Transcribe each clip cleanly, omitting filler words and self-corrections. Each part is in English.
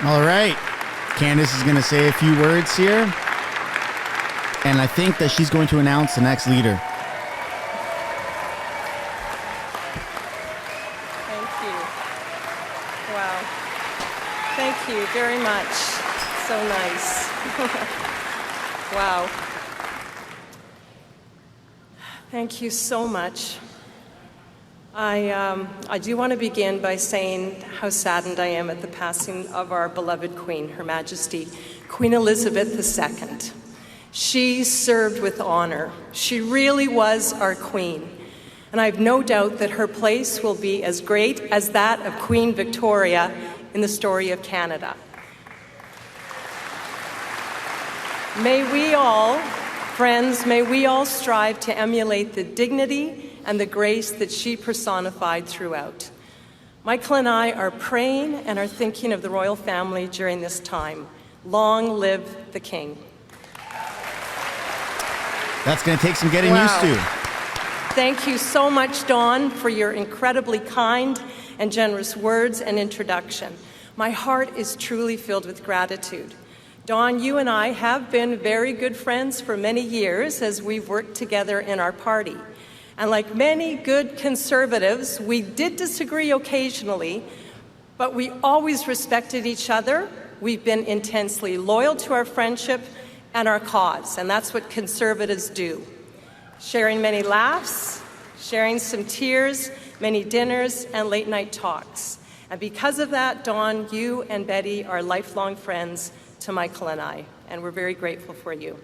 All right. Candice is going to say a few words here. And I think that she's going to announce the next leader. Thank you. Wow. Thank you very much. So nice. Wow. Thank you so much. I do want to begin by saying how saddened I am at the passing of our beloved Queen, Her Majesty, Queen Elizabeth II. She served with honor. She really was our Queen. And I have no doubt that her place will be as great as that of Queen Victoria in the story of Canada. May we all, friends, may we all strive to emulate the dignity and the grace that she personified throughout. Michael and I are praying and are thinking of the royal family during this time. Long live the King. That's going to take some getting used to. Thank you so much, Dawn, for your incredibly kind and generous words and introduction. My heart is truly filled with gratitude. Dawn, you and I have been very good friends for many years as we've worked together in our party. And like many good conservatives, we did disagree occasionally, but we always respected each other. We've been intensely loyal to our friendship and our cause, and that's what conservatives do. Sharing many laughs, sharing some tears, many dinners, and late-night talks. And because of that, Dawn, you and Betty are lifelong friends to Michael and I, and we're very grateful for you.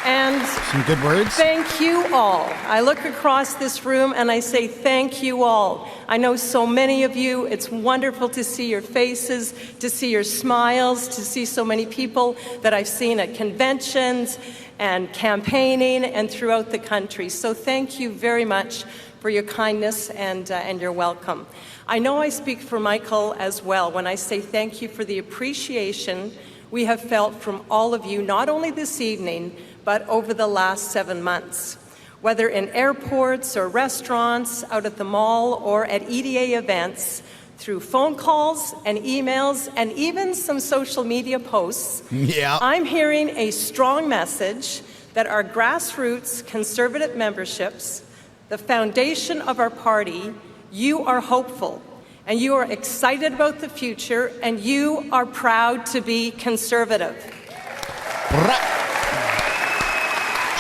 And some good words. Thank you all. I look across this room and I say thank you all. I know so many of you. It's wonderful to see your faces, to see your smiles, to see so many people that I've seen at conventions and campaigning and throughout the country. So thank you very much for your kindness and your welcome. I know I speak for Michael as well when I say thank you for the appreciation we have felt from all of you, not only this evening, but over the last 7 months. Whether in airports or restaurants, out at the mall, or at EDA events, through phone calls and emails, and even some social media posts, I'm hearing a strong message that our grassroots conservative memberships, the foundation of our party, you are hopeful, and you are excited about the future, and you are proud to be conservative.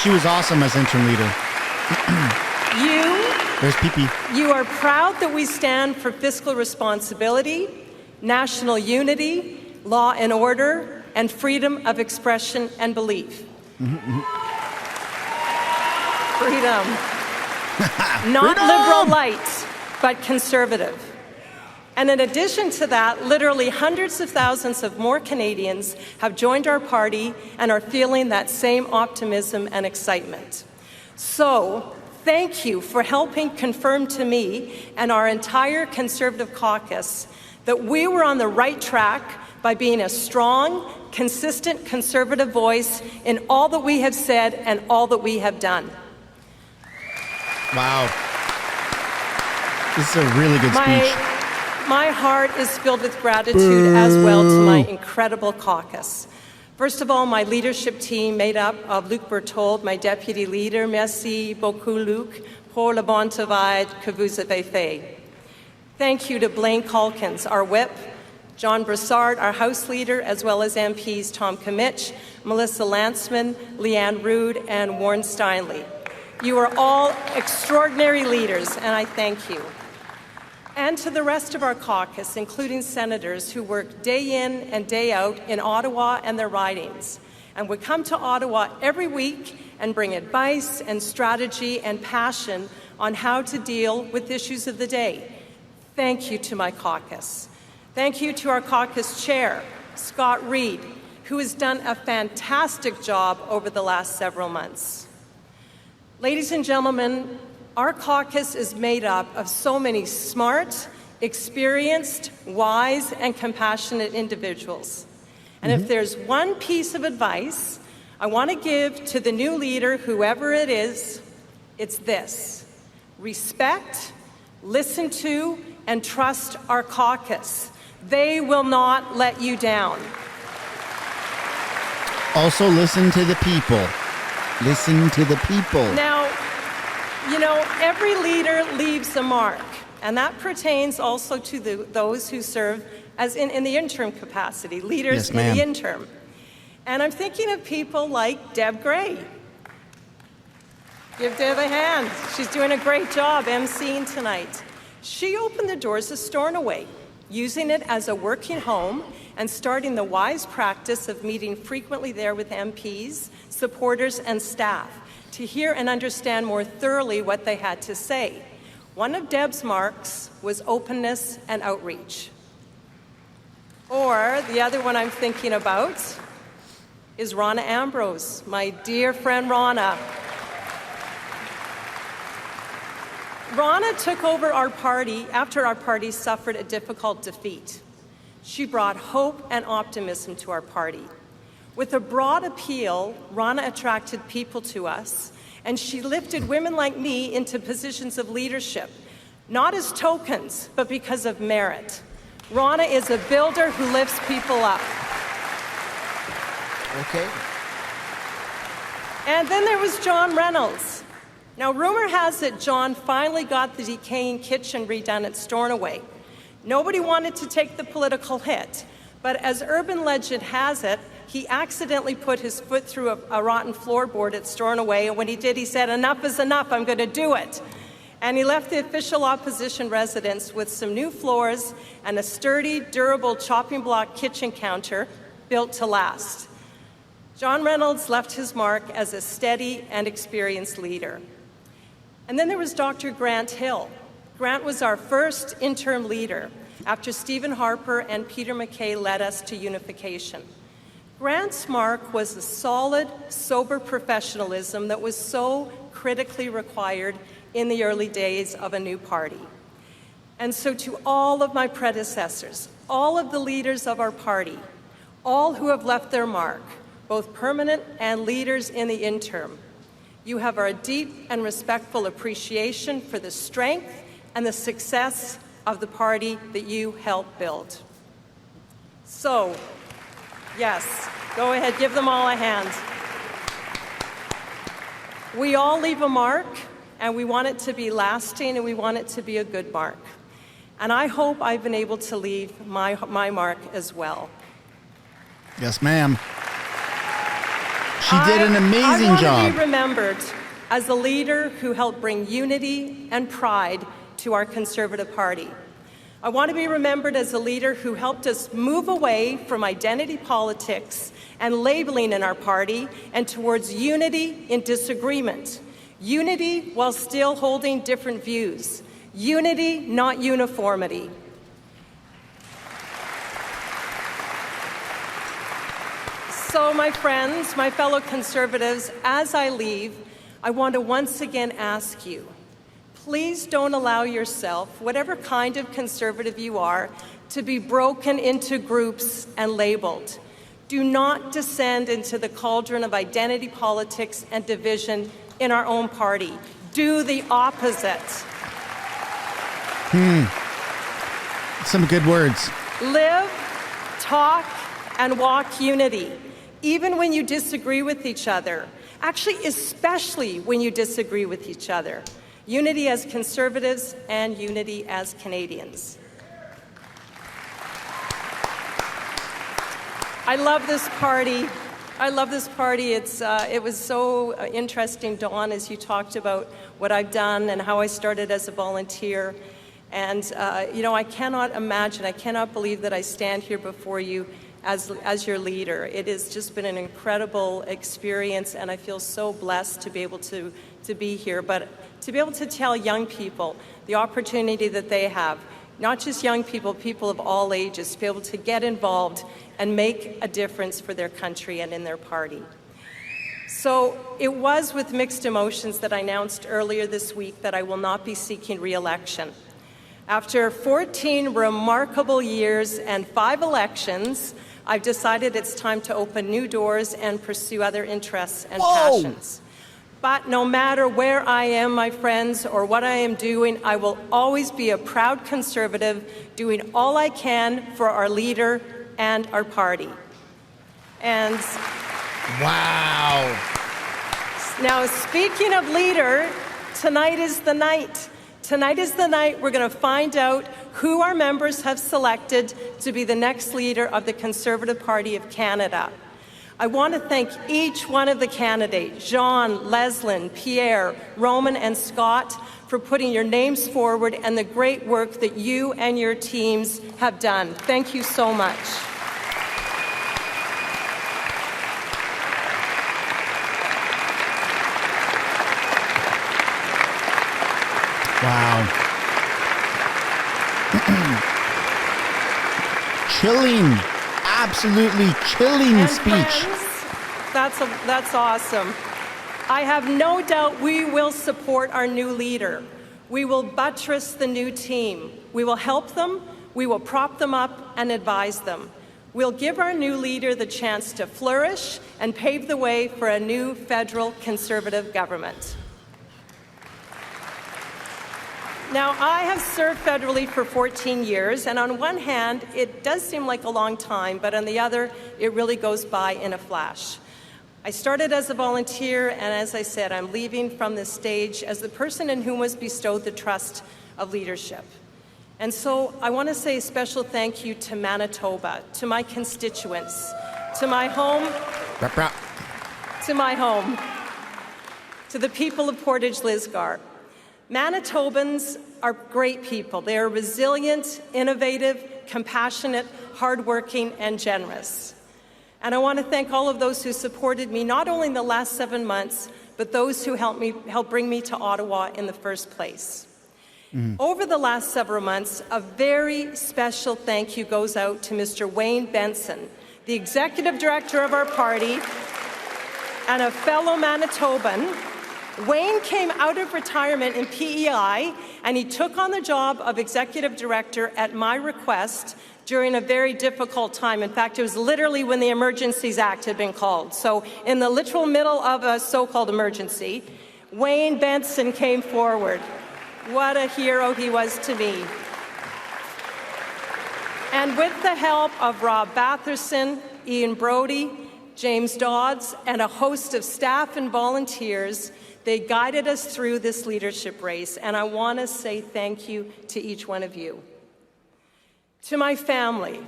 She was awesome as interim leader. There's Pee-Pee. You are proud that we stand for fiscal responsibility, national unity, law and order, and freedom of expression and belief. Freedom. Not liberal light, but conservative. And in addition to that, literally hundreds of thousands of more Canadians have joined our party and are feeling that same optimism and excitement. So, thank you for helping confirm to me and our entire Conservative caucus that we were on the right track by being a strong, consistent Conservative voice in all that we have said and all that we have done. Wow. This is a really good speech. My heart is filled with gratitude as well to my incredible caucus. First of all, my leadership team made up of Luc Berthold, my deputy leader. Merci beaucoup, Luc, pour le bon travail que vous avez fait. Thank you to Blaine Calkins, our whip, John Brassard, our House Leader, as well as MPs Tom Kimmich, Melissa Lantzman, Leanne Rood, and Warren Steinley. You are all extraordinary leaders, and I thank you. And to the rest of our caucus, including senators who work day in and day out in Ottawa and their ridings, and would come to Ottawa every week and bring advice and strategy and passion on how to deal with issues of the day. Thank you to my caucus. Thank you to our caucus chair, Scott Reed, who has done a fantastic job over the last several months. Ladies and gentlemen, our caucus is made up of so many smart, experienced, wise, and compassionate individuals. And if there's one piece of advice I want to give to the new leader, whoever it is, it's this: respect, listen to, and trust our caucus. They will not let you down. Also, listen to the people. Listen to the people. Now, you know, every leader leaves a mark, and that pertains also to those who serve as in the interim capacity, leaders Yes, in the interim. And I'm thinking of people like Deb Gray. Give Deb a hand. She's doing a great job emceeing tonight. She opened the doors of Stornoway, using it as a working home and starting the wise practice of meeting frequently there with MPs, supporters, and staff to hear and understand more thoroughly what they had to say. One of Deb's marks was openness and outreach. Or the other one I'm thinking about is Rona Ambrose, my dear friend Rona. Rona took over our party after our party suffered a difficult defeat. She brought hope and optimism to our party. With a broad appeal, Rona attracted people to us, and she lifted women like me into positions of leadership, not as tokens, but because of merit. Rona is a builder who lifts people up. Okay. And then there was John Reynolds. Now, rumor has it John finally got the decaying kitchen redone at Stornoway. Nobody wanted to take the political hit, but as urban legend has it, he accidentally put his foot through a rotten floorboard at Stornoway, and when he did, he said, "Enough is enough, I'm going to do it." And he left the official opposition residence with some new floors and a sturdy, durable chopping block kitchen counter built to last. John Reynolds left his mark as a steady and experienced leader. And then there was Dr. Grant Hill. Grant was our first interim leader after Stephen Harper and Peter MacKay led us to unification. Grant's mark was a solid, sober professionalism that was so critically required in the early days of a new party. And so to all of my predecessors, all of the leaders of our party, all who have left their mark, both permanent and leaders in the interim, you have our deep and respectful appreciation for the strength and the success of the party that you helped build. So, yes, go ahead, give them all a hand. We all leave a mark, and we want it to be lasting, and we want it to be a good mark. And I hope I've been able to leave my mark as well. Yes, ma'am. She did an amazing job. I want to be remembered as a leader who helped bring unity and pride to our Conservative Party. I want to be remembered as a leader who helped us move away from identity politics and labeling in our party and towards unity in disagreement. Unity while still holding different views. Unity, not uniformity. So, my friends, my fellow Conservatives, as I leave, I want to once again ask you, please don't allow yourself, whatever kind of Conservative you are, to be broken into groups and labeled. Do not descend into the cauldron of identity politics and division in our own party. Do the opposite. Some good words. Live, talk, and walk unity, even when you disagree with each other. Actually, especially when you disagree with each other. Unity as Conservatives and unity as Canadians. I love this party. I love this party. It was so interesting, Dawn, as you talked about what I've done and how I started as a volunteer. And, you know, I cannot imagine, I cannot believe that I stand here before you as your leader. It has just been an incredible experience, and I feel so blessed to be able to be here. But to be able to tell young people the opportunity that they have, not just young people, people of all ages, to be able to get involved and make a difference for their country and in their party. So it was with mixed emotions that I announced earlier this week that I will not be seeking re-election. After 14 remarkable years and 5 elections, I've decided it's time to open new doors and pursue other interests and passions. But no matter where I am, my friends, or what I am doing, I will always be a proud Conservative, doing all I can for our leader and our party. And Wow. now, speaking of leader, tonight is the night. Tonight is the night we're going to find out who our members have selected to be the next leader of the Conservative Party of Canada. I want to thank each one of the candidates, Jean, Leslyn, Pierre, Roman, and Scott, for putting your names forward and the great work that you and your teams have done. Thank you so much. Wow. Chilling. Absolutely chilling And speech. friends, that's awesome. I have no doubt we will support our new leader. We will buttress the new team. We will help them, we will prop them up and advise them. We'll give our new leader the chance to flourish and pave the way for a new federal Conservative government. Now, I have served federally for 14 years, and on one hand, it does seem like a long time, but on the other, it really goes by in a flash. I started as a volunteer, and as I said, I'm leaving from this stage as the person in whom was bestowed the trust of leadership. And so I want to say a special thank you to Manitoba, to my constituents, to my home, to the people of Portage Lisgar. Manitobans are great people. They are resilient, innovative, compassionate, hardworking, and generous. And I want to thank all of those who supported me, not only in the last 7 months, but those who helped bring me to Ottawa in the first place. Over the last several months, a very special thank you goes out to Mr. Wayne Benson, the Executive Director of our party and a fellow Manitoban. Wayne came out of retirement in PEI, and he took on the job of Executive Director at my request during a very difficult time. In fact, it was literally when the Emergencies Act had been called. So in the literal middle of a so-called emergency, Wayne Benson came forward. What a hero he was to me. And with the help of Rob Batherson, Ian Brody, James Dodds, and a host of staff and volunteers, they guided us through this leadership race, and I want to say thank you to each one of you. To my family,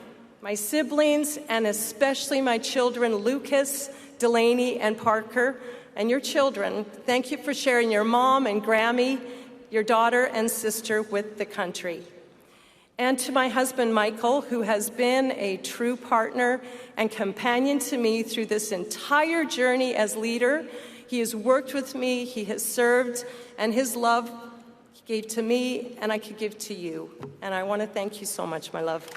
my siblings, and especially my children, Lucas, Delaney, and Parker, and your children, thank you for sharing your mom and Grammy, your daughter and sister with the country. And to my husband, Michael, who has been a true partner and companion to me through this entire journey as leader. He has worked with me, he has served, and his love he gave to me, and I could give to you. And I want to thank you so much, my love.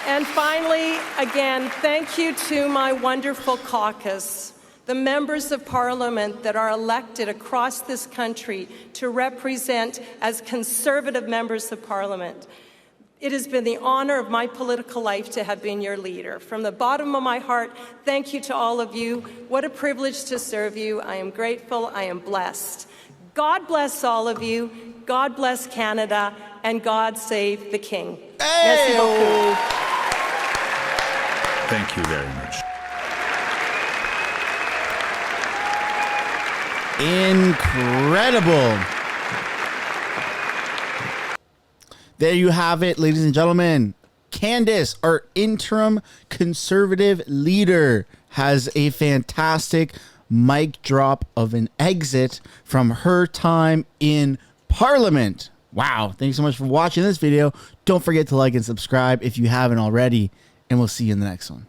And finally, again, thank you to my wonderful caucus, the members of Parliament that are elected across this country to represent as Conservative members of Parliament. It has been the honor of my political life to have been your leader. From the bottom of my heart, thank you to all of you. What a privilege to serve you. I am grateful. I am blessed. God bless all of you. God bless Canada. And God save the King. Merci beaucoup. Thank you very much. Incredible. There you have it, ladies and gentlemen. Candice, our interim Conservative leader, has a fantastic mic drop of an exit from her time in Parliament. Wow. Thanks so much for watching this video. Don't forget to like and subscribe if you haven't already, and we'll see you in the next one.